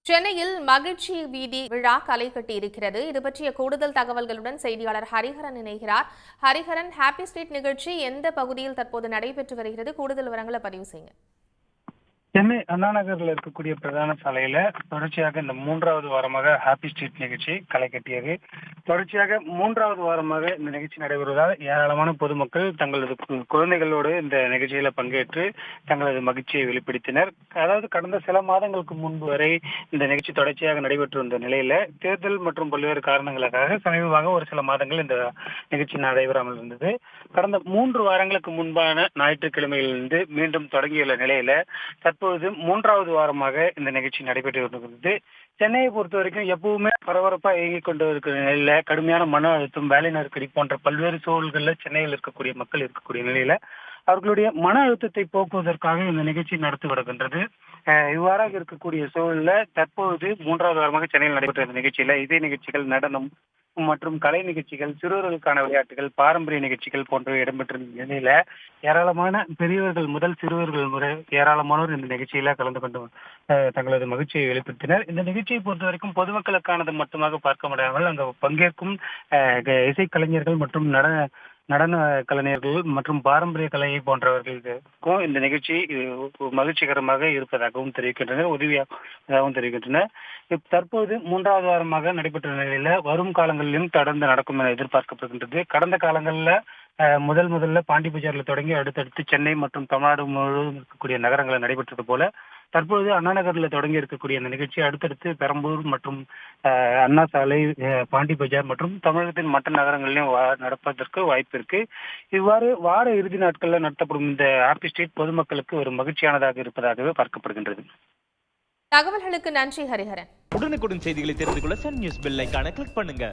சென்னையில் மகிழ்ச்சி வீதி விழா களை கட்டி இருக்கிறது. இது பற்றிய கூடுதல் தகவல்களுடன் செய்தியாளர் ஹரிஹரன் இணைகிறார். ஹரிஹரன், ஹாப்பி ஸ்ட்ரீட் நிகழ்ச்சி எந்த பகுதியில் தற்போது நடைபெற்று வருகிறது? கூடுதல் விவரங்களை பதிவு செய்யுங்க. சென்னை அண்ணா நகரில் இருக்கக்கூடிய பிரதான சாலையில தொடர்ச்சியாக இந்த 3வது வாரமாக ஹாப்பி ஸ்ட்ரீட் நிகழ்ச்சி களை கட்டியது. தொடர்ச்சியாக 3வது வாரமாக இந்த நிகழ்ச்சி நடைபெறுவதால் ஏராளமான பொதுமக்கள் தங்களது குழந்தைகளோடு இந்த நிகழ்ச்சியில பங்கேற்று தங்களது மகிழ்ச்சியை வெளிப்படுத்தினர். அதாவது கடந்த சில மாதங்களுக்கு முன்பு வரை இந்த நிகழ்ச்சி தொடர்ச்சியாக நடைபெற்று வந்த நிலையில தேர்தல் மற்றும் பல்வேறு காரணங்களுக்காக சமீபமாக ஒரு சில மாதங்கள் இந்த நிகழ்ச்சி நடைபெறாமல் இருந்தது. கடந்த 3 வாரங்களுக்கு முன்பான ஞாயிற்றுக்கிழமையிலிருந்து மீண்டும் தொடங்கியுள்ள நிலையில தற்பொழுது 3வது வாரமாக இந்த நிகழ்ச்சி நடைபெற்று வருகிறது. சென்னையை பொறுத்த வரைக்கும் எப்பவுமே பரபரப்பா இயங்கிக் கொண்டு இருக்கிற நிலையில கடுமையான மன அழுத்தம், வேலை நெருக்கடி போன்ற பல்வேறு சூழல்கள்ல சென்னையில் இருக்கக்கூடிய மக்கள் இருக்கக்கூடிய நிலையில அவர்களுடைய மன அழுத்தத்தை போக்குவதற்காக இந்த நிகழ்ச்சி நடத்தி வருகின்றது. இவ்வாறாக இருக்கக்கூடிய சூழல்ல தற்போது 3வது வாரமாக சென்னையில் நடைபெற்ற இந்த நிகழ்ச்சியில இசை நிகழ்ச்சிகள், நடனம் மற்றும் கலை நிகழ்ச்சிகள், சிறுவர்களுக்கான விளையாட்டுகள், பாரம்பரிய நிகழ்ச்சிகள் போன்றவை இடம்பெற்றிருந்த நிலையில ஏராளமான பெரியவர்கள் முதல் சிறுவர்கள் முறை ஏராளமானோர் இந்த நிகழ்ச்சியில கலந்து கொண்டு தங்களது மகிழ்ச்சியை வெளிப்படுத்தினர். இந்த நிகழ்ச்சியை பொறுத்த வரைக்கும் பொதுமக்களுக்கானது மட்டுமாக பார்க்க முடியாமல் அங்கு பங்கேற்கும் இசைக்கலைஞர்கள் மற்றும் நடன கலைஞர்கள் மற்றும் பாரம்பரிய கலையை போன்றவர்களுக்கும் இந்த நிகழ்ச்சி மகிழ்ச்சிகரமாக இருப்பதாகவும் தெரிவிக்கின்றனர், உதவியாகவும் தெரிவிக்கின்றனர். தற்போது 3வது வாரமாக நடைபெற்ற நிலையில வரும் காலங்களிலும் தொடர்ந்து நடக்கும் என எதிர்பார்க்கப்படுகின்றது. கடந்த காலங்களில் முதல்ல பாண்டி பஜார்ல தொடங்கி அடுத்தடுத்து சென்னை மற்றும் தமிழ்நாடு முழுவதும் இருக்கக்கூடிய நகரங்களில் நடைபெற்றது போல தற்போது அண்ணா நகரில் தொடங்கி இருக்கக்கூடிய இந்த நிகழ்ச்சி அடுத்தடுத்து பெரம்பூர் மற்றும் அண்ணா சாலை, பாண்டி பஜார் மற்றும் தமிழகத்தின் மற்ற நகரங்களிலும் நடப்பதற்கு வாய்ப்பு இருக்கு. இவ்வாறு வார இறுதி நாட்களில் நடத்தப்படும் இந்த ஹாப்பி ஸ்ட்ரீட் பொதுமக்களுக்கு ஒரு மகிழ்ச்சியானதாக இருப்பதாகவே பார்க்கப்படுகின்றது. தகவல்களுக்கு நன்றி ஹரிஹரன். உடனுக்குடன் செய்திகளை தெரிந்து கொள்ள சன் நியூஸ் பெல் ஐகானை கிளிக் பண்ணுங்க.